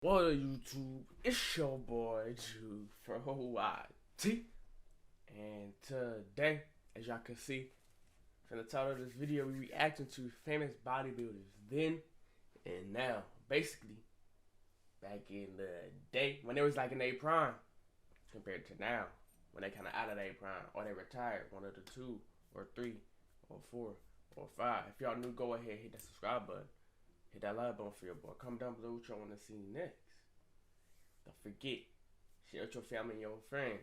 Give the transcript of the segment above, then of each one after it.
What up, YouTube? It's your boy Jude from YT, and today, as y'all can see from the title of this video, we reacting to famous bodybuilders then and now. Basically, back in the day when they was like in their prime, compared to now when they kind of out of their prime or they retired. One of the two or three or four or five. If y'all new, go ahead, hit that subscribe button. Hit that like button for your boy. Comment down below what y'all want to see next. Don't forget, share with your family and your friends.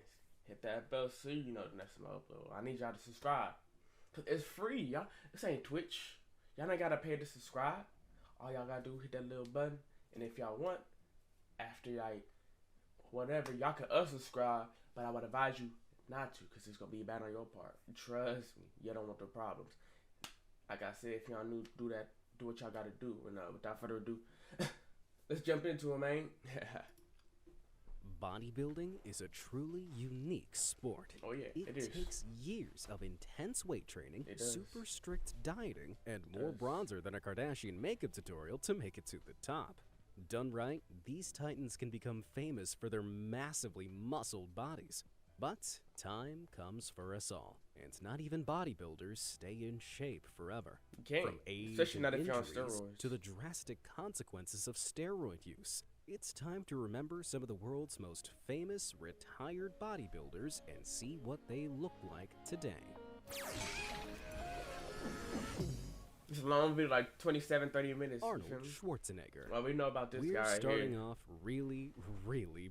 Hit that bell so you know the next time I upload. I need y'all to subscribe. Cause it's free, y'all. This ain't Twitch. Y'all ain't gotta pay to subscribe. All y'all gotta do is hit that little button. And if y'all want, after like whatever, y'all can unsubscribe. But I would advise you not to, cause it's gonna be bad on your part. Trust me, you don't want the problems. Like I said, if y'all new, do that. Do what y'all gotta do. And without further ado, let's jump into it, man. Bodybuilding is a truly unique sport. Oh yeah, it is. It takes years of intense weight training, It does. super strict dieting, and more bronzer than a Kardashian makeup tutorial to make it to the top. Done right, these titans can become famous for their massively muscled bodies. But time comes for us all, and not even bodybuilders stay in shape forever. You can't, From age especially not and if you're on injuries steroids. to the drastic consequences of steroid use. It's time to remember some of the world's most famous retired bodybuilders and see what they look like today. It's a long video, like 27-30 minutes. Arnold Schwarzenegger. Well, we know about this We're guy right starting here. off really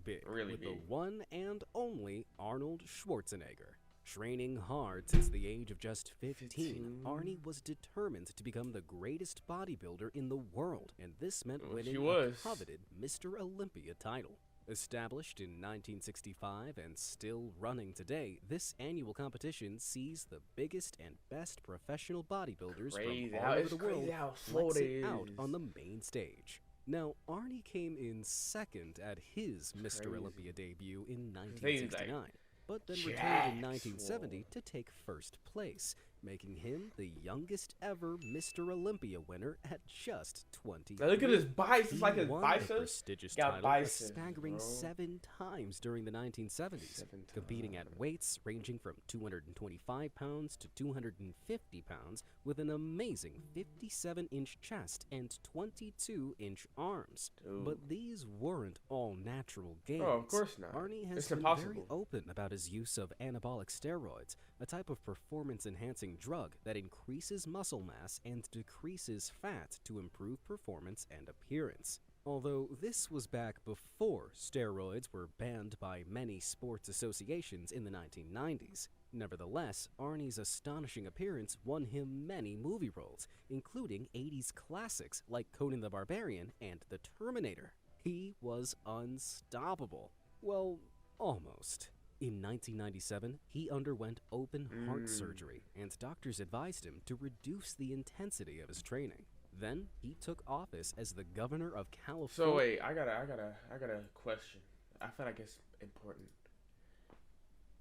big Really with big. the one and only Arnold Schwarzenegger. Training hard since the age of just 15, Arnie was determined to become the greatest bodybuilder in the world, and this meant winning a coveted Mr. Olympia title. Established in 1965 and still running today, this annual competition sees the biggest and best professional bodybuilders from all over the world flexing out on the main stage. Now, Arnie came in second at his Mr. Olympia debut in 1969, but then returned in 1970 to take first place, making him the youngest ever Mr. Olympia winner at just 20. Now look at his biceps. It's like his won biceps. the prestigious Got title biceps, a staggering bro. 7 times during the 1970s, competing at weights ranging from 225 pounds to 250 pounds with an amazing 57-inch chest and 22-inch arms. Dude. But these weren't all natural gains. Oh, of course not. Arnie has It's been impossible. very open about his use of anabolic steroids, a type of performance-enhancing drug that increases muscle mass and decreases fat to improve performance and appearance. Although this was back before steroids were banned by many sports associations in the 1990s. Nevertheless, Arnie's astonishing appearance won him many movie roles, including 80s classics like Conan the Barbarian and The Terminator. He was unstoppable. Well, almost. In 1997, he underwent open heart surgery, and doctors advised him to reduce the intensity of his training. Then he took office as the governor of California. So wait, I got a question. I feel like it's important.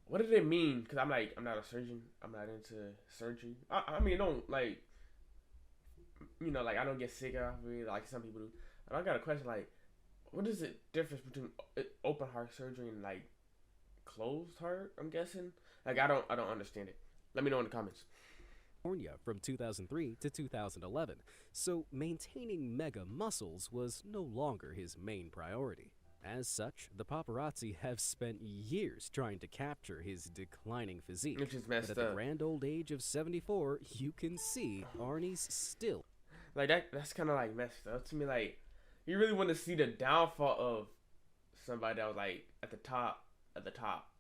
What did it mean? Because I'm not a surgeon. I'm not into surgery. I mean, don't like, like I don't get sick off of it like some people do. But I got a question. Like, what is the difference between open heart surgery and like closed heart? I'm guessing. Like I don't understand it. Let me know in the comments. From 2003 to 2011, so maintaining mega muscles was no longer his main priority. As such, the paparazzi have spent years trying to capture his declining physique. Which is But messed at the up. grand old age of 74, you can see Arnie's still Like that's kind of like messed up to me. Like you really want to see the downfall of somebody that was like at the top.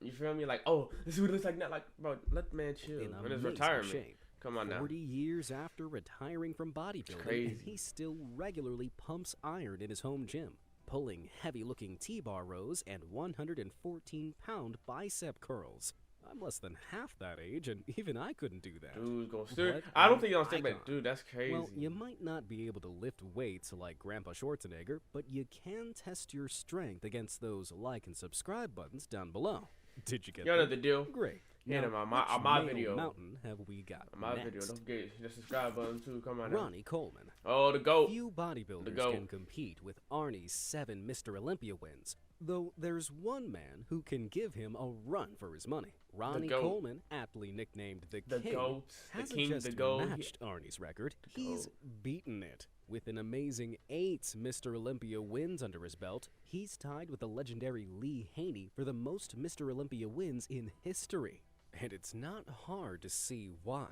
You feel me? Like, oh, this is what it looks like now. Like, bro, let the man chill. in When it's amazing retirement. shape. Come on now. 40 years after retiring from bodybuilding, crazy. and he still regularly pumps iron in his home gym, pulling heavy-looking T-bar rows and 114-pound bicep curls. I'm less than half that age, and even I couldn't do that. Dude, go stick. What I don't an think you're gonna stick, icon. but dude, that's crazy. Well, you might not be able to lift weights like Grandpa Schwarzenegger, but you can test your strength against those like and subscribe buttons down below. Did you get Y'all know that? the deal. Great. Hit Now, him on which my male video. mountain have we got On my next? video. Don't forget the subscribe button too. Come on now. Ronnie Coleman. Oh, the GOAT. Few bodybuilders GOAT. can compete with Arnie's 7 Mr. Olympia wins, though there's one man who can give him a run for his money. Ronnie GOAT. Coleman, aptly nicknamed the The King, GOAT. The hasn't King, just the GOAT. matched Arnie's record, The he's GOAT. beaten it. With an amazing 8 Mr. Olympia wins under his belt, he's tied with the legendary Lee Haney for the most Mr. Olympia wins in history. And it's not hard to see why.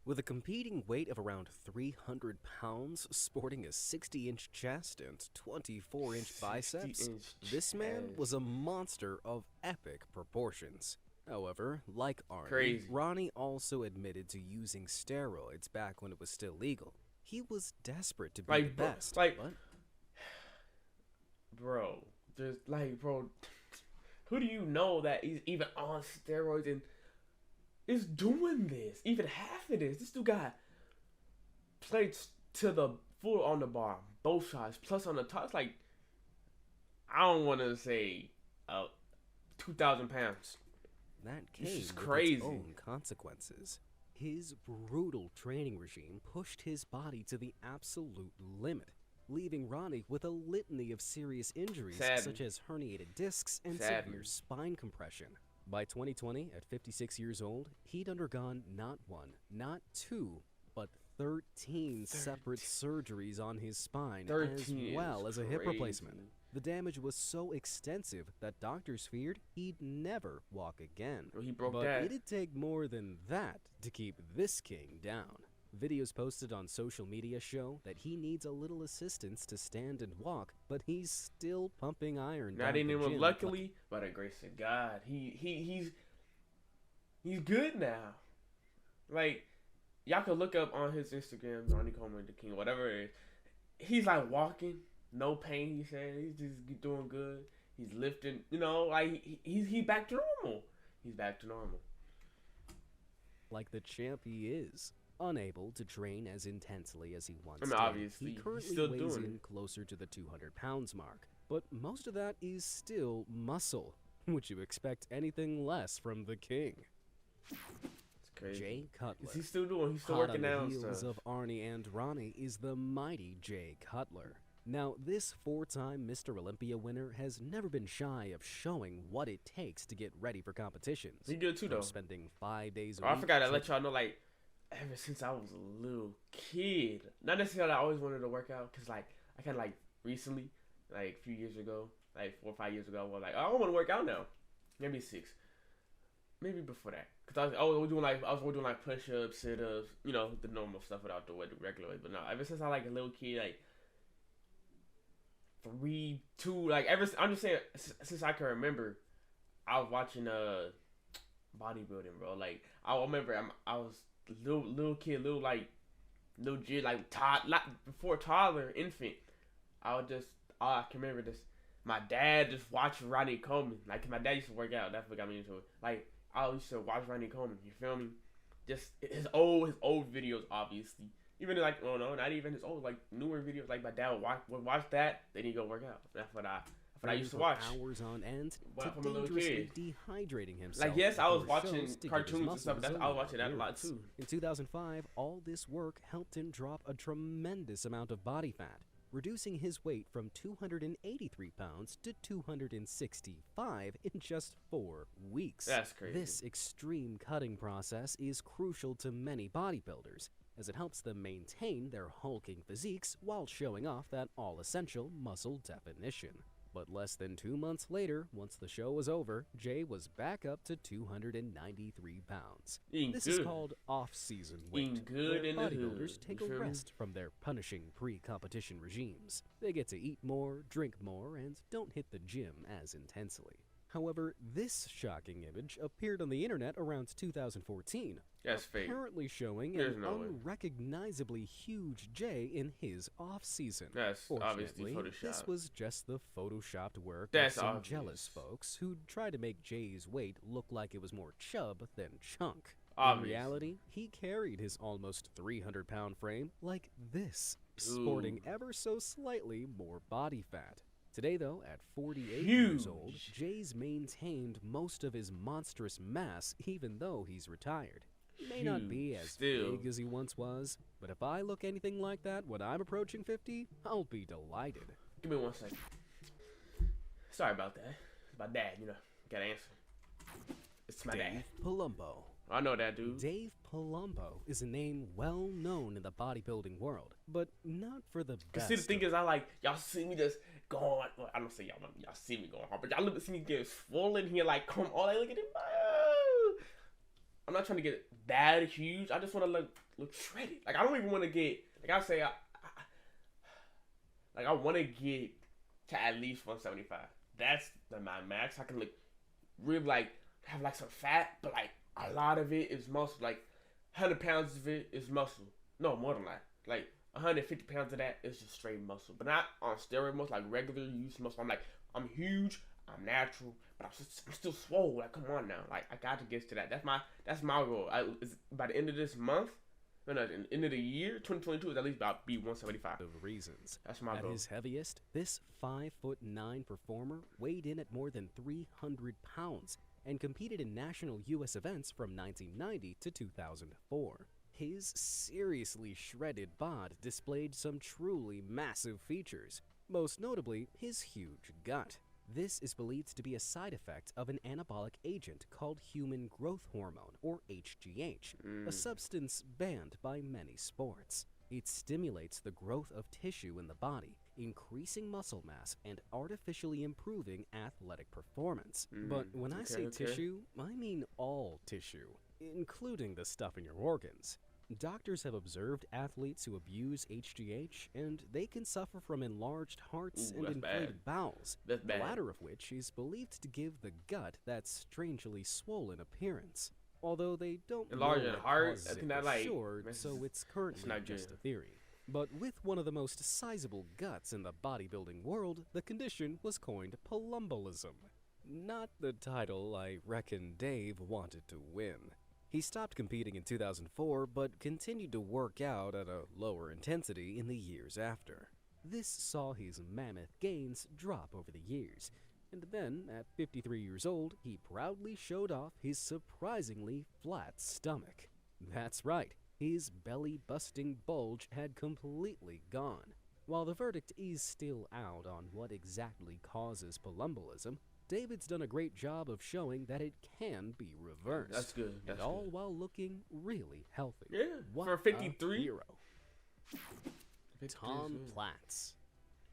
With a competing weight of around 300 pounds, sporting a 60-inch chest and 24-inch biceps, 60-inch this man chest. was a monster of epic proportions. However, like Arnie, Crazy. Ronnie also admitted to using steroids back when it was still legal. He was desperate to be Like, the best, like- but Bro, just like, bro, who do you know that he's even on steroids and is doing this? Even half of this. This dude got plates to the full on the bar, both sides, plus on the top. It's like, I don't want to say 2,000 pounds. that This came is with crazy. its own consequences. His brutal training regime pushed his body to the absolute limit, leaving Ronnie with a litany of serious injuries Sadden. such as herniated discs and Sadden. severe spine compression. By 2020, at 56 years old, he'd undergone not one, not two, but 13 separate surgeries on his spine, as 13 well is as a hip crazy. replacement. The damage was so extensive that doctors feared he'd never walk again. Well, he broke But that. it'd take more than that to keep this king down. Videos posted on social media show that he needs a little assistance to stand and walk, but he's still pumping iron. Not down the even gym. luckily, by the grace of God, he's good now. Like, y'all can look up on his Instagram, Ronnie Coleman the King, whatever it is. He's like walking, no pain. He said he's just doing good. He's lifting, you know, like he's back to normal. He's back to normal. Like the champ he is, unable to train as intensely as he once I mean, did. obviously, He he's currently still weighs doing in it. closer to the 200 pounds mark, but most of that is still muscle. Would you expect anything less from the king? It's crazy. Jay Cutler. He's still doing. He's still Hot working on out the and heels stuff. of Arnie and Ronnie is the mighty Jay Cutler. Now, this 4-time Mr. Olympia winner has never been shy of showing what it takes to get ready for competitions. He good too, From though. spending 5 days a Oh, I week. forgot to let y'all know, like, ever since I was a little kid, not necessarily I always wanted to work out, because, like, I kind of, like, recently, like, a few years ago, like, 4 or 5 years ago, I was like, oh, I want to work out now. Maybe 6. Maybe before that. Because I was doing, like, push-ups, sit-ups, you know, the normal stuff without the regular way. But no, ever since I, like, a little kid, like, 3, 2, like, I'm just saying, since I can remember, I was watching, bodybuilding, bro. Like, I remember I was little kid, little kid, like before toddler, infant. I can remember this. My dad just watched Ronnie Coleman. Like, my dad used to work out. That's what got me into it. Like, I used to watch Ronnie Coleman. You feel me? Just his old videos, obviously. Even like, oh no, not even his old, like, newer videos. Like, my dad would watch that. Then he'd go work out. That's what I used to for watch. hours on end Wow, to from a little dangerously kid. dehydrating himself. Like, yes, I was before watching shows to give his cartoons and stuff. muscles I was a watching that a lot appearance. too. In 2005, all this work helped him drop a tremendous amount of body fat, reducing his weight from 283 pounds to 265 in just 4 weeks. That's crazy. This extreme cutting process is crucial to many bodybuilders, as it helps them maintain their hulking physiques while showing off that all-essential muscle definition. But less than 2 months later, once the show was over, Jay was back up to 293 pounds. Eating This good. is called off-season weight, Eating good where in the bodybuilders hood, take you a feel me? rest from their punishing pre-competition regimes. They get to eat more, drink more, and don't hit the gym as intensely. However, this shocking image appeared on the internet around 2014, That's fake. apparently showing There's an no way. unrecognizably huge Jay in his off-season. That's obviously Fortunately, this Photoshop. was just the photoshopped work That's of some obvious. jealous folks who tried to make Jay's weight look like it was more chub than chunk. In Obvious. reality, he carried his almost 300-pound frame like this, sporting ever so slightly more body fat. Today, though, at 48 Huge. years old, Jay's maintained most of his monstrous mass even though he's retired. He may not be as big as he once was, but if I look anything like that when I'm approaching 50, I'll be delighted. Give me 1 second. Sorry about that. It's my dad, you know. Gotta answer. It's my dad. Dave Palumbo. I know that dude. Dave Palumbo is a name well known in the bodybuilding world, but not for the best. See, the thing is, y'all see me just going. Well, I don't say y'all see me going hard, but y'all see me get swollen here, like, come on, like, look at it. I'm not trying to get that huge. I just want to look shredded. Like, I don't even want to get, like I say, I want to get to at least 175. That's my max. I can look really, like, have like some fat, but like a lot of it is muscle. Like 100 pounds of it is muscle. No, more than that. Like 150 pounds of that is just straight muscle, but not on steroid muscle, like regular use muscle. I'm huge. I'm natural, but I'm still swole. Like, come on now. Like, I got to get to that. That's my goal. By the end of this month, no, the end of the year, 2022 is at least about be 175. Of reasons. That's my goal. At his heaviest, this 5'9" performer weighed in at more than 300 pounds and competed in national U.S. events from 1990 to 2004. His seriously shredded bod displayed some truly massive features, most notably his huge gut. This is believed to be a side effect of an anabolic agent called human growth hormone, or HGH, a substance banned by many sports. It stimulates the growth of tissue in the body, increasing muscle mass and artificially improving athletic performance. But when I say tissue, I mean all tissue, including the stuff in your organs. Doctors have observed athletes who abuse HGH, and they can suffer from enlarged hearts and inflated bowels, the latter of which is believed to give the gut that strangely swollen appearance. Although they don't enlarge know the heart, sure, so it's currently just a theory. But with one of the most sizable guts in the bodybuilding world, the condition was coined palumbolism. Not the title I reckon Dave wanted to win. He stopped competing in 2004, but continued to work out at a lower intensity in the years after. This saw his mammoth gains drop over the years, and then, at 53 years old, he proudly showed off his surprisingly flat stomach. That's right, his belly-busting bulge had completely gone. While the verdict is still out on what exactly causes palumbolism, David's done a great job of showing that it can be reversed. That's good. And all while looking really healthy. Yeah, what for 53. A hero. Tom Platz.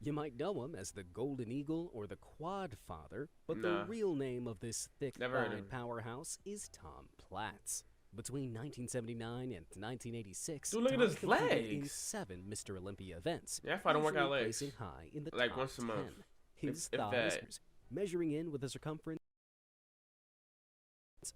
You might know him as the Golden Eagle or the Quad Father, but the real name of this thick-eyed powerhouse is Tom Platz. Between 1979 and 1986, dude, look at his legs. In 7 Mr. Olympia events. Yeah, if I don't work out legs. Placing high in the like top once a 10. month. His thighs measuring in with a circumference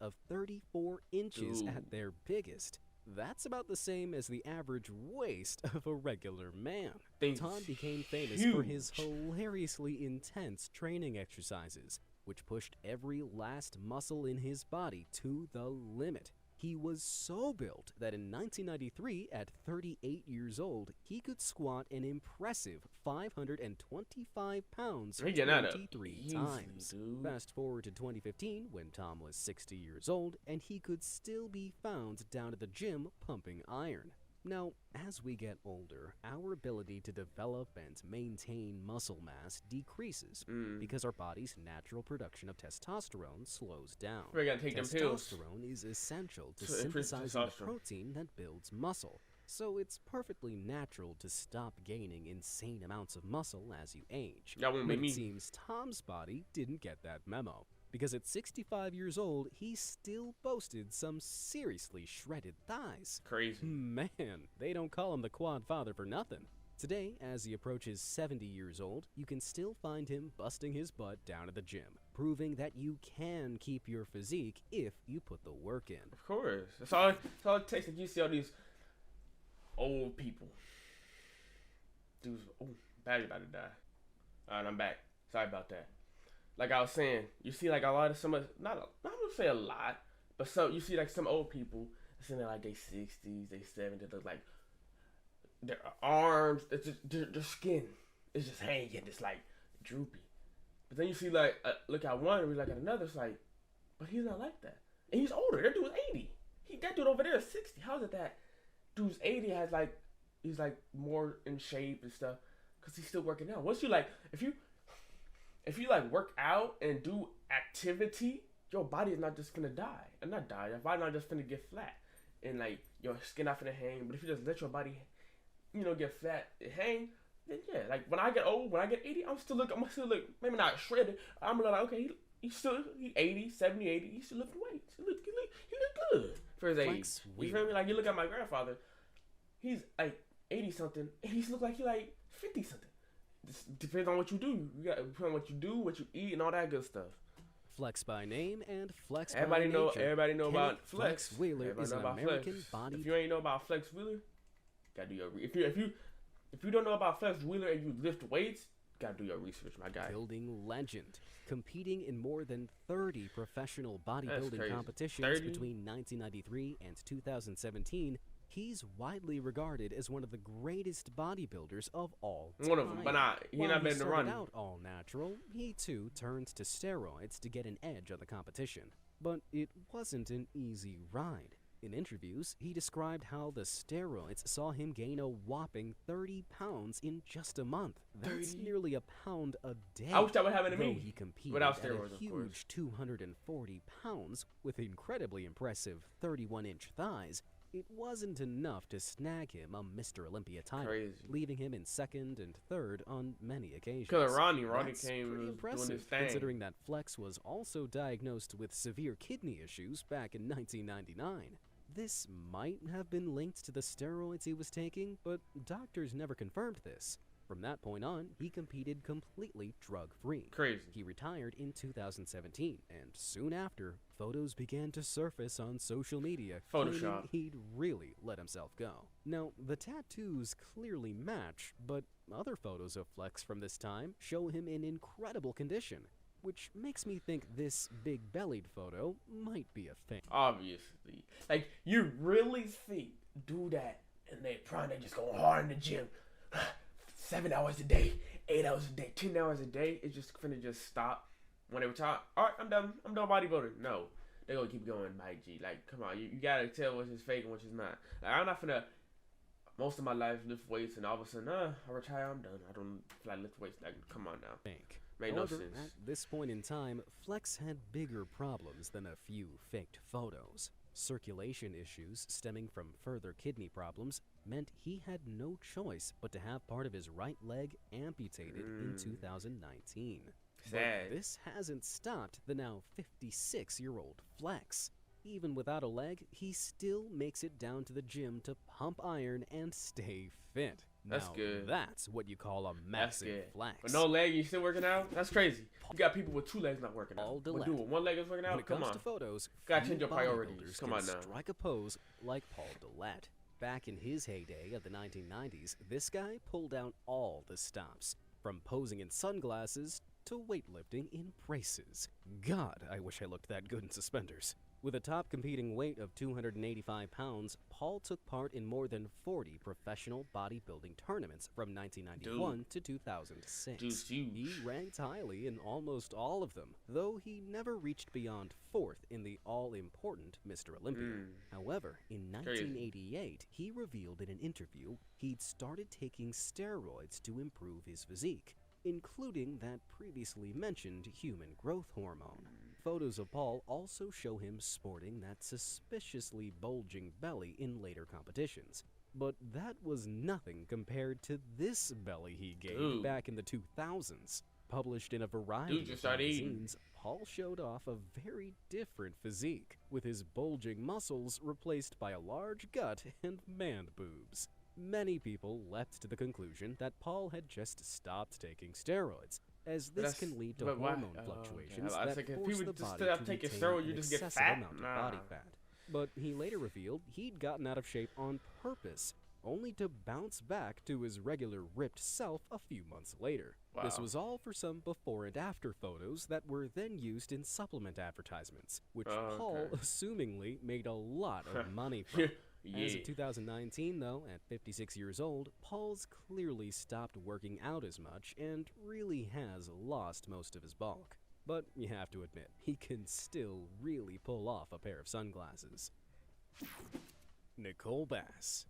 of 34 inches at their biggest. That's about the same as the average waist of a regular man. Tom became famous for his hilariously intense training exercises, which pushed every last muscle in his body to the limit. He was so built that in 1993, at 38 years old, he could squat an impressive 525 pounds 23 times. Fast forward to 2015, when Tom was 60 years old, and he could still be found down at the gym pumping iron. Now, as we get older, our ability to develop and maintain muscle mass decreases because our body's natural production of testosterone slows down. We're gonna take testosterone is essential to synthesizing the protein that builds muscle, so it's perfectly natural to stop gaining insane amounts of muscle as you age. That won't be me. It seems Tom's body didn't get that memo, because at 65 years old, he still boasted some seriously shredded thighs. Crazy. Man, they don't call him the Quad Father for nothing. Today, as he approaches 70 years old, you can still find him busting his butt down at the gym, proving that you can keep your physique if you put the work in. Of course. That's all it takes. Like, you see all these old people. Dudes, battery about to die. Alright, I'm back. Sorry about that. Like I was saying, you see like a lot of some, not gonna say a lot, but some, you see like some old people, it's in like they 60s, they 70s, look like their arms, it's just, their skin is just hanging, it's like droopy. But then you see like look at one and we look at another. It's like, but he's not like that, and he's older. That dude's 80. That dude over there is 60. How is it that dude's 80 has like he's like more in shape and stuff? Cause he's still working out. Once you like if you like work out and do activity, your body is not just gonna die. And not die. Your body not just gonna get flat. And like your skin not gonna hang. But if you just let your body, get flat and hang, then yeah. Like when I get old, when I get 80, I'm still look maybe not shredded. I'm gonna like, okay, he 80, 70, 80, he's still lifting weights. He look good for his age. You feel me? Like you look at my grandfather, he's like 80 something, and he look like he like 50 something. It depends on what you do. You got to depend on what you do, what you eat, and all that good stuff. Flex by name and Flex by Everybody nature. Everybody know about Flex Wheeler is an American body. If you ain't know about Flex Wheeler, gotta do your if you don't know about Flex Wheeler and you lift weights, gotta do your research, my guy. Building legend, competing in more than 30 professional bodybuilding competitions 30? between 1993 and 2017. He's widely regarded as one of the greatest bodybuilders of all time. One of them, but he not been to run. Out all natural, he too turned to steroids to get an edge on the competition. But it wasn't an easy ride. In interviews, he described how the steroids saw him gain a whopping 30 pounds in just a month. That's nearly a pound a day. I wish that would happen to me. He competed without at steroids, a huge 240 pounds with incredibly impressive 31-inch thighs. It wasn't enough to snag him a Mr. Olympia title, leaving him in second and third on many occasions. Because Ronnie That's came pretty doing impressive, his thing. considering that Flex was also diagnosed with severe kidney issues back in 1999. This might have been linked to the steroids he was taking, but doctors never confirmed this. From that point on, he competed completely drug-free. Crazy. He retired in 2017, and soon after, photos began to surface on social media claiming he'd really let himself go. Now, the tattoos clearly match, but other photos of Flex from this time show him in incredible condition, which makes me think this big-bellied photo might be a thing. Obviously. Like, you really think do that and they probably just go hard in the gym 7 hours a day, 8 hours a day, 10 hours a day, it's just gonna just stop when they retire. All right, I'm done bodybuilding. No, they're gonna keep going, Mike G. Like, come on, you gotta tell which is fake and which is not. Like, I'm not gonna most of my life lift weights and all of a sudden, I retire, I'm done. I don't feel like lift weights. Like, come on now. Made no sense. At this point in time, Flex had bigger problems than a few faked photos. Circulation issues stemming from further kidney problems meant he had no choice but to have part of his right leg amputated in 2019. Sad. But this hasn't stopped the now 56-year-old Flex. Even without a leg, he still makes it down to the gym to pump iron and stay fit. That's now, good. That's what you call a massive flex. But no leg, you still working out? That's crazy. You got people with 2 legs not working out. But dude, 1 leg is working out? When it Come comes on. to photos, gotta change your priorities. Come on now. Strike a pose like Paul Dillette. Back in his heyday of the 1990s, this guy pulled down all the stops, from posing in sunglasses to weightlifting in braces. God, I wish I looked that good in suspenders. With a top competing weight of 285 pounds, Paul took part in more than 40 professional bodybuilding tournaments from 1991 to 2006. He ranked highly in almost all of them, though he never reached beyond 4th in the all-important Mr. Olympia. However, in 1988, he revealed in an interview he'd started taking steroids to improve his physique, including that previously mentioned human growth hormone. Photos of Paul also show him sporting that suspiciously bulging belly in later competitions. But that was nothing compared to this belly he gained back in the 2000s. Published in a variety of magazines, Paul showed off a very different physique, with his bulging muscles replaced by a large gut and man boobs. Many people leapt to the conclusion that Paul had just stopped taking steroids, as this can lead to hormone fluctuations that force the body to retain an excessive amount of body fat. But he later revealed he'd gotten out of shape on purpose, only to bounce back to his regular ripped self a few months later. This was all for some before and after photos that were then used in supplement advertisements, which Paul assumingly made a lot of money from. As Yeah. of 2019, though, at 56 years old, Paul's clearly stopped working out as much and really has lost most of his bulk. But you have to admit, he can still really pull off a pair of sunglasses. Nicole Bass.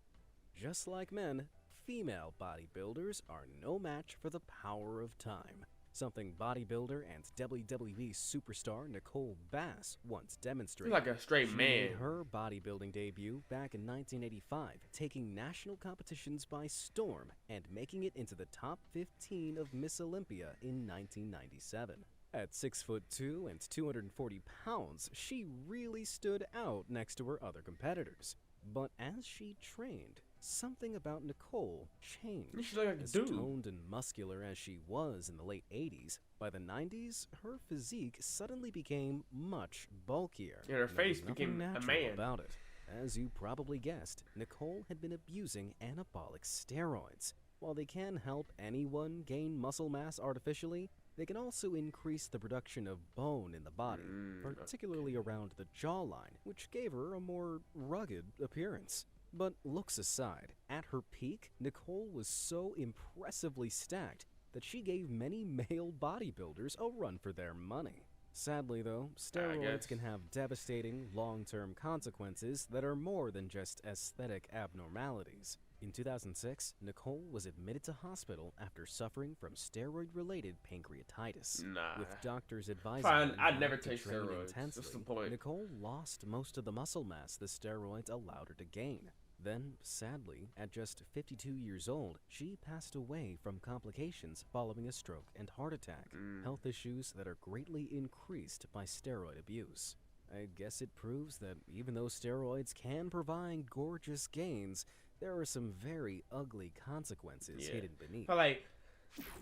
Just like men, female bodybuilders are no match for the power of time. Something bodybuilder and WWE superstar Nicole Bass once He's demonstrated. like a straight She man. made her bodybuilding debut back in 1985, taking national competitions by storm and making it into the top 15 of Miss Olympia in 1997. At 6'2" and 240 pounds, she really stood out next to her other competitors. But as she trained, something about Nicole changed. She look like a As dude. toned and muscular as she was in the late 80s, by the 90s, her physique suddenly became much bulkier. And her There was face nothing became a natural man. about it. As you probably guessed, Nicole had been abusing anabolic steroids. While they can help anyone gain muscle mass artificially, they can also increase the production of bone in the body, particularly around the jawline, which gave her a more rugged appearance. But looks aside, at her peak, Nicole was so impressively stacked that she gave many male bodybuilders a run for their money. Sadly, though, steroids can have devastating long-term consequences that are more than just aesthetic abnormalities. In 2006, Nicole was admitted to hospital after suffering from steroid-related pancreatitis. Nah. With doctors advising Fine, her I'd not never to take train steroids. intensely, What's the point? Nicole lost most of the muscle mass the steroids allowed her to gain. Then, sadly, at just 52 years old, she passed away from complications following a stroke and heart attack, health issues that are greatly increased by steroid abuse. I guess it proves that even though steroids can provide gorgeous gains, there are some very ugly consequences Yeah. hidden beneath. But like,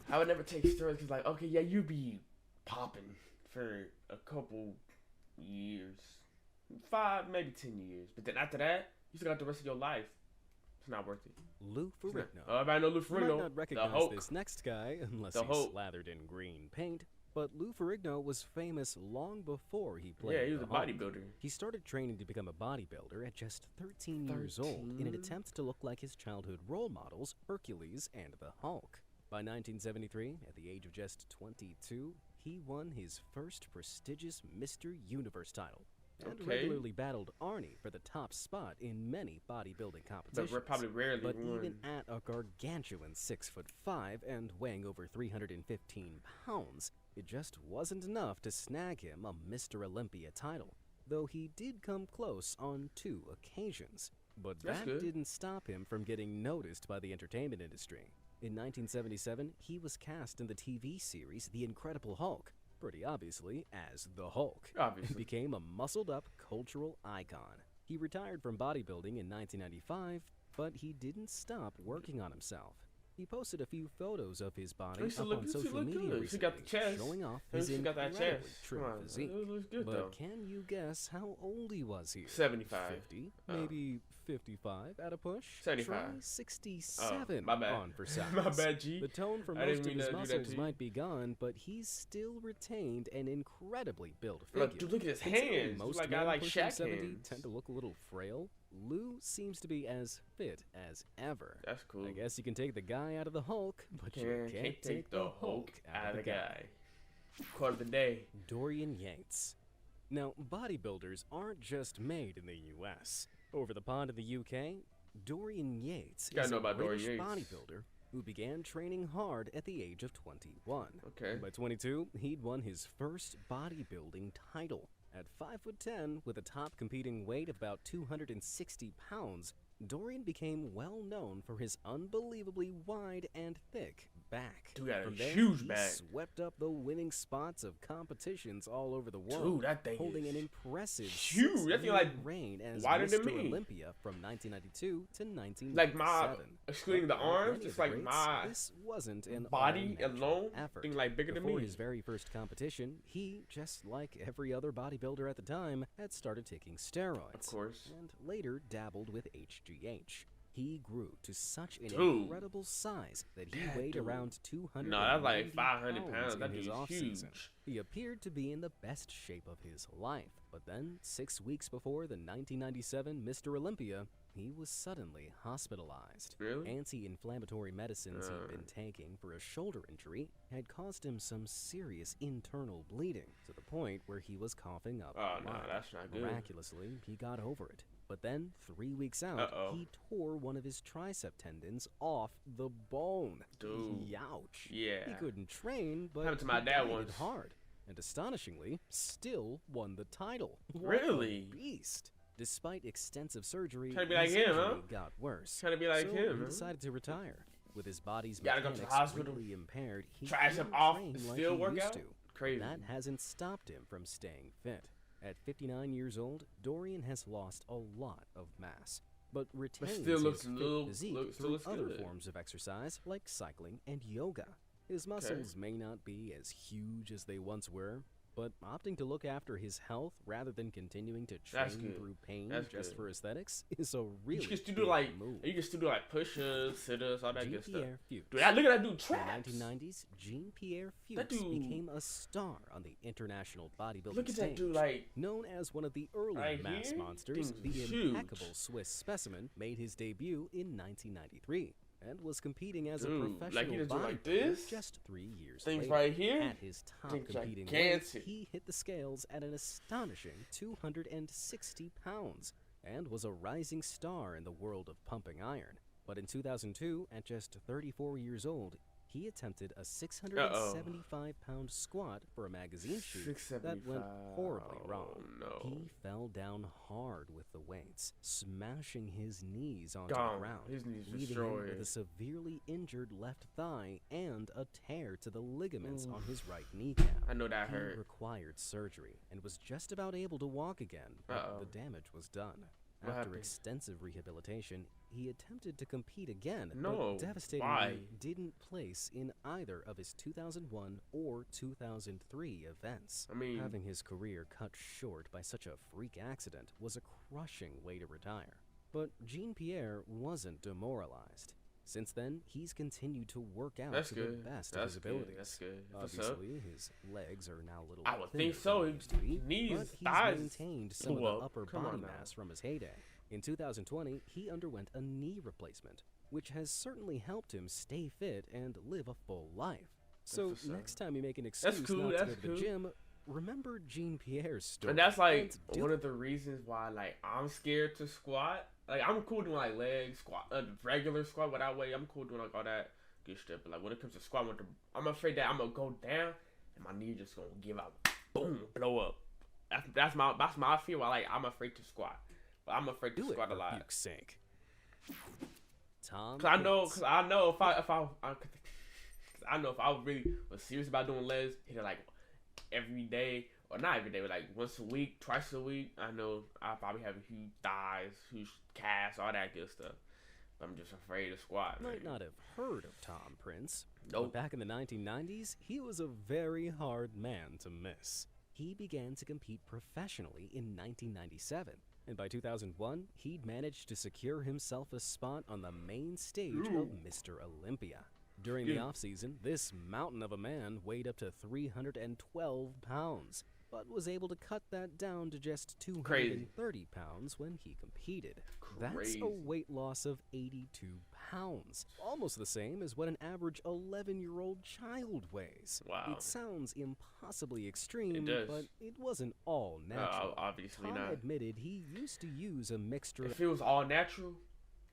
I would never take steroids because, like, okay, yeah, you be popping for a couple years, 5, maybe 10 years, but then after that, you still got the rest of your life. It's not worth it. Lou Ferrigno. Everybody know Lou You might Ferrigno, not the recognize Hulk. this next guy unless The he's Hulk. slathered in green paint, but Lou Ferrigno was famous long before he played Yeah, he was the a Hulk. bodybuilder. He started training to become a bodybuilder at just 13 years old in an 13? attempt to look like his childhood role models, Hercules and the Hulk. By 1973, at the age of just 22, he won his first prestigious Mr. Universe title and Okay. regularly battled Arnie for the top spot in many bodybuilding competitions. But we're probably rarely But won. even at a gargantuan 6'5" and weighing over 315 pounds, it just wasn't enough to snag him a Mr. Olympia title, though he did come close on 2 occasions. But That's that good. didn't stop him from getting noticed by the entertainment industry. In 1977, he was cast in the TV series The Incredible Hulk, pretty obviously as the Hulk, and Obviously. became a muscled-up cultural icon. He retired from bodybuilding in 1995, but he didn't stop working on himself. He posted a few photos of his body He still up look- on he still social look media good. He got the recently, chest. showing off He his still got that incredibly chest. trim Come on, physique. it looks good But though. can you guess how old he was here? 75. 50, Oh. maybe 55 at a push? 75. Try 67 my bad. on for size. My bad, G. The tone from I didn't most of mean his to do that muscles to you. might be gone, but he's still retained an incredibly built Look, figure. dude, look at his Considering hands. Most Like men I like pushing Shaq 70 hands. tend to look a little frail. Lou seems to be as fit as ever. That's cool. I guess you can take the guy out of the Hulk, but you can't take the Hulk out of the guy. Quote of the day. Dorian Yates. Now, bodybuilders aren't just made in the U.S. Over the pond in the U.K., Dorian Yates Gotta is know a about Dorian British Yates. bodybuilder who began training hard at the age of 21. Okay. By 22, he'd won his first bodybuilding title. At 5'10", with a top competing weight of about 260 pounds, Dorian became well known for his unbelievably wide and thick back. Dude got a From there, huge he back. swept up the winning spots of competitions all over the world, Dude, that thing holding is an impressive huge. That thing 6-year like reign as wider Mr. than me. Olympia from 1992 to 1997. Like my, excluding the But like arms, many of it's the like greats, my this wasn't an body all-natural alone effort. being like bigger than Before me. his very first competition, he, just like every other bodybuilder at the time, had started taking steroids. Of course. And later dabbled with HGH. He grew to such an Dude. incredible size that he That weighed dude. around 200 No, that's like 500 pounds. in That his dude's off-season. huge. He appeared to be in the best shape of his life, but then 6 weeks before the 1997 Mr. Olympia, he was suddenly hospitalized. Really? Anti-inflammatory medicines he'd been taking for a shoulder injury had caused him some serious internal bleeding, to the point where he was coughing up Oh, blood. no, that's not good. Miraculously, he got over it. But then, 3 weeks out, he tore one of his tricep tendons off the bone. Dude. Youch. Yeah. He couldn't train, but Happened to my he dad dieted once. hard. And astonishingly, still won the title. Really? What a beast. Despite extensive surgery, Trying to be like his him, injury huh? got worse. Trying to be like so him, he huh? decided to retire. With his body's Gotta go to the mechanics hospital, greatly impaired, he tricep couldn't off, train and like still he work used out? to. Crazy. That hasn't stopped him from staying fit. At 59 years old, Dorian has lost a lot of mass, but retains still looks his fit little- physique still through looks other good. forms of exercise like cycling and yoga. His muscles may not be as huge as they once were, but opting to look after his health rather than continuing to That's train good. through pain That's just good. for aesthetics is a really You can still big do like move. you can still do like push-ups, sit-ups, all that good stuff. Jean-Pierre Fuchs. Dude, look at that dude In traps. the 1990s, Jean-Pierre That Fuchs dude- became a star on the international bodybuilding Look at stage. that dude, like Known as one of the early right mass here? monsters, Thing's the huge. impeccable Swiss specimen made his debut in 1993 and was competing as a Dude, like, professional he just do like bodybuilder this? just 3 years things later. right here. At his top Thing's competing weight, gigantic. he hit the scales at an astonishing 260 pounds and was a rising star in the world of pumping iron. But in 2002, at just 34 years old, he attempted a 675-pound squat for a magazine shoot that went horribly wrong. Oh, no. He fell down hard with the weights, smashing his knees onto Gone. the ground, His knees leaving him with destroyed. a severely injured left thigh and a tear to the ligaments on his right kneecap. I know that He hurt. required surgery and was just about able to walk again, but the damage was done. What After happened? extensive rehabilitation, he attempted to compete again, No, but devastatingly why? didn't place in either of his 2001 or 2003 events. I mean- Having his career cut short by such a freak accident was a crushing way to retire. But Jean-Pierre wasn't demoralized. Since then, he's continued to work out That's to good. the best That's of his good. abilities. That's good. What's up? Obviously, his legs are now a little I would thinner think so. than they used to be, Knees, but he's thighs maintained some of blew the up. upper Come body on now. mass from his heyday. In 2020, he underwent a knee replacement, which has certainly helped him stay fit and live a full life. So what's up. next time you make an excuse cool, not to that's go to the cool. gym, remember Jean-Pierre's story. And that's like and do one it. of the reasons why like I'm scared to squat. Like I'm cool doing like leg squat, regular squat without weight. I'm cool doing like all that good stuff. But like when it comes to squat, I'm afraid that I'm gonna go down and my knee just gonna give out, boom, blow up. That's my fear. Why like I'm afraid to squat, but I'm afraid to Do it squat a for lot. Fuchs' sake. Tom Cause I know Prince. if I really was serious about doing legs, hit it like every day, or not every day, but like once a week, twice a week, I know I probably have huge thighs, huge calves, all that good stuff. But I'm just afraid to squat. Might man. not have heard of Tom Prince, Nope. but back in the 1990s, he was a very hard man to miss. He began to compete professionally in 1997, and by 2001, he'd managed to secure himself a spot on the main stage of Mr. Olympia. During the Yeah. offseason, this mountain of a man weighed up to 312 pounds, but was able to cut that down to just 230 pounds when he competed. That's Crazy. a weight loss of 82 pounds, almost the same as what an average 11-year-old child weighs. Wow. It sounds impossibly extreme, It does. but it wasn't all natural. Obviously Tom not. admitted he used to use a mixture If it was all natural,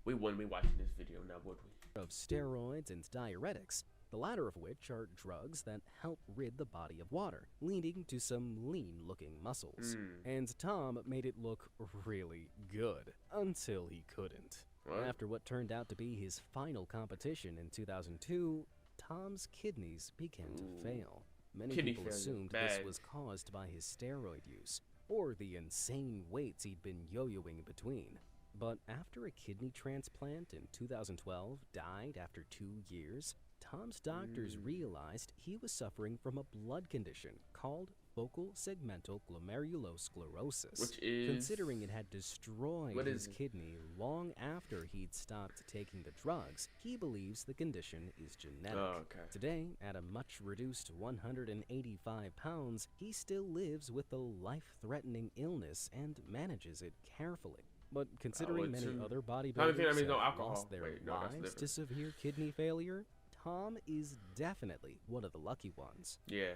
we wouldn't be watching this video now, would we? of steroids and diuretics, the latter of which are drugs that help rid the body of water, leading to some lean-looking muscles. And Tom made it look really good, until he couldn't. What? After what turned out to be his final competition in 2002, Tom's kidneys began to fail. Many Kidney people failure, assumed this bad. was caused by his steroid use, or the insane weights he'd been yo-yoing between. But after a kidney transplant in 2012 died after 2 years, Tom's doctors realized he was suffering from a blood condition called focal segmental glomerulosclerosis. Which is- Considering it had destroyed What his is it? kidney long after he'd stopped taking the drugs, he believes the condition is genetic. Oh, okay. Today, at a much reduced 185 pounds, he still lives with a life-threatening illness and manages it carefully. But considering would many too. other I don't think bodybuilders that means no have alcohol. lost their Wait, no, that's lives different. to severe kidney failure, Tom is definitely one of the lucky ones. Yeah.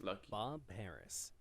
Lucky. Bob Harris.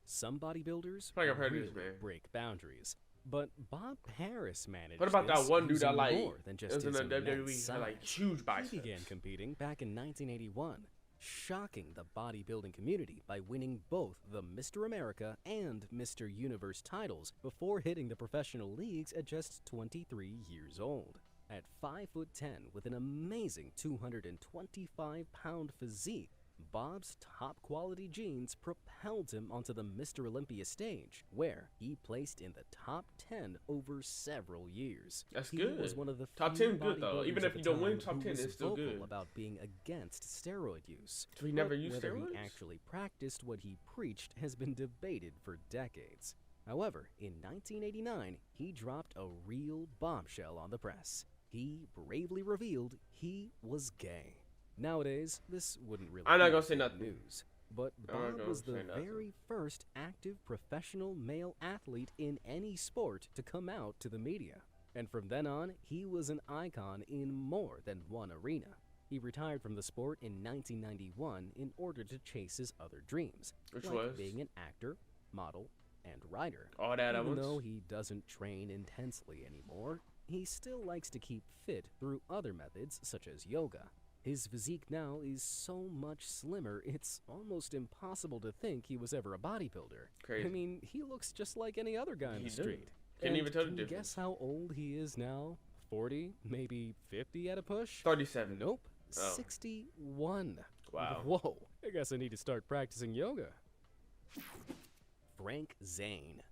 Some bodybuilders I think I've heard really this, man. break boundaries, but Bob Harris managed What about that this one dude that using like more than just was in his the WWE immense had like size. huge He biceps? began competing back in 1981, shocking the bodybuilding community by winning both the Mr. America and Mr. Universe titles before hitting the professional leagues at just 23 years old. At 5'10" with an amazing 225-pound physique, Bob's top-quality genes propelled him onto the Mr. Olympia stage, where he placed in the top 10 over several years. That's He good. was one of the Top few 10 good though. bodybuilders Even at if you the don't win time top who 10, was it's still vocal good. about being against steroid use. So he never But used whether steroids? he actually practiced what he preached has been debated for decades. However, in 1989, he dropped a real bombshell on the press. He bravely revealed he was gay. Nowadays, this wouldn't really I'm not be gonna say good nothing. news. But I'm not Bob gonna was the say nothing. very first active professional male athlete in any sport to come out to the media. And from then on, he was an icon in more than one arena. He retired from the sport in 1991 in order to chase his other dreams, Which like was? being an actor, model, and writer. All that at Even once? though he doesn't train intensely anymore, he still likes to keep fit through other methods such as yoga. His physique now is so much slimmer, it's almost impossible to think he was ever a bodybuilder. Crazy. I mean, he looks just like any other guy on He the do. street. Can't And even tell the can you difference. guess how old he is now? 40? Maybe 50 at a push? 37. Nope. Oh. 61. Wow. Whoa. I guess I need to start practicing yoga. Frank Zane.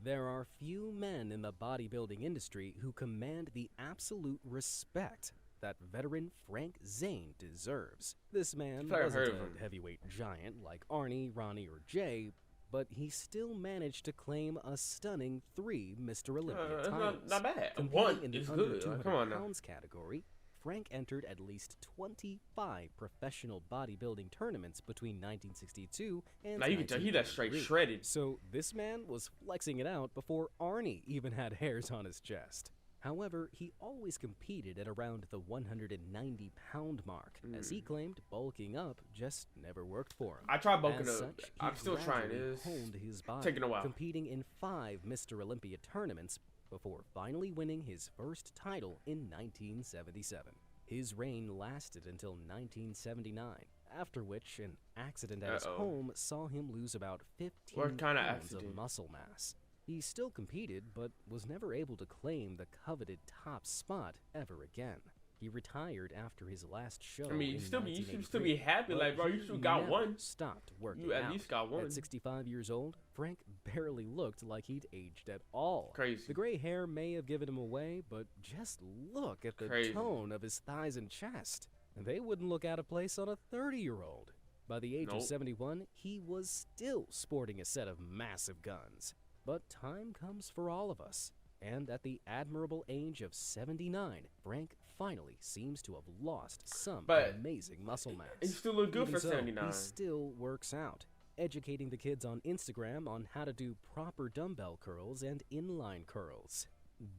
There are few men in the bodybuilding industry who command the absolute respect that veteran Frank Zane deserves. This man feel like I've wasn't heard of him. a heavyweight giant like Arnie, Ronnie, or Jay, but he still managed to claim a stunning 3 Mr. Olympia That's titles. not bad. Competing One in the is under good. 200 Come on now. pounds category, Frank entered at least 25 professional bodybuilding tournaments between 1962 and Now you can tell he that straight 1993. shredded. So this man was flexing it out before Arnie even had hairs on his chest. However, he always competed at around the 190-pound mark, as he claimed bulking up just never worked for him. I tried bulking As up. such, he I'm still trying. gradually It's honed his body, taking a while. competing in 5 Mr. Olympia tournaments before finally winning his first title in 1977. His reign lasted until 1979, after which an accident at his Uh-oh. home saw him lose about 15 What kind of pounds accident? of muscle mass. He still competed, but was never able to claim the coveted top spot ever again. He retired after his last show. I mean, you in still be 1983, happy, but like, bro, you he still got never one. Stopped working You at out. least got one. At 65 years old, Frank barely looked like he'd aged at all. Crazy. The gray hair may have given him away, but just look at the Crazy. tone of his thighs and chest. They wouldn't look out of place on a 30-year-old. By the age of Nope. 71, he was still sporting a set of massive guns. But time comes for all of us. And at the admirable age of 79, Frank finally seems to have lost some But amazing muscle mass. He still look good Even for so, 79. He still works out, educating the kids on Instagram on how to do proper dumbbell curls and inline curls.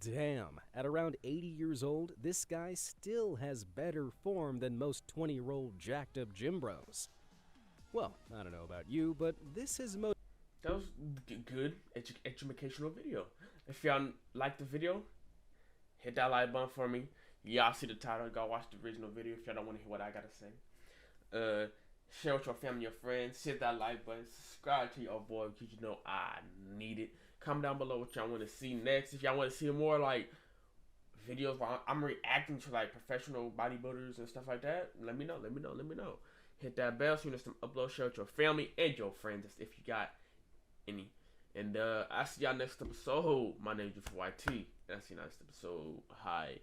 Damn, at around 80 years old, this guy still has better form than most 20-year-old jacked up gym bros. Well, I don't know about you, but this has That was good educational video. If y'all like the video, hit that like button for me. Y'all see the title. Go watch the original video if y'all don't want to hear what I gotta say. Share with your family, your friends. Hit that like button. Subscribe to your boy because you know I need it. Comment down below what y'all want to see next. If y'all want to see more like videos where I'm reacting to like professional bodybuilders and stuff like that, let me know. Hit that bell so you know some upload. Share with your family and your friends if you got any. And I see y'all next episode. My name is YT. And I see you next episode. Hi.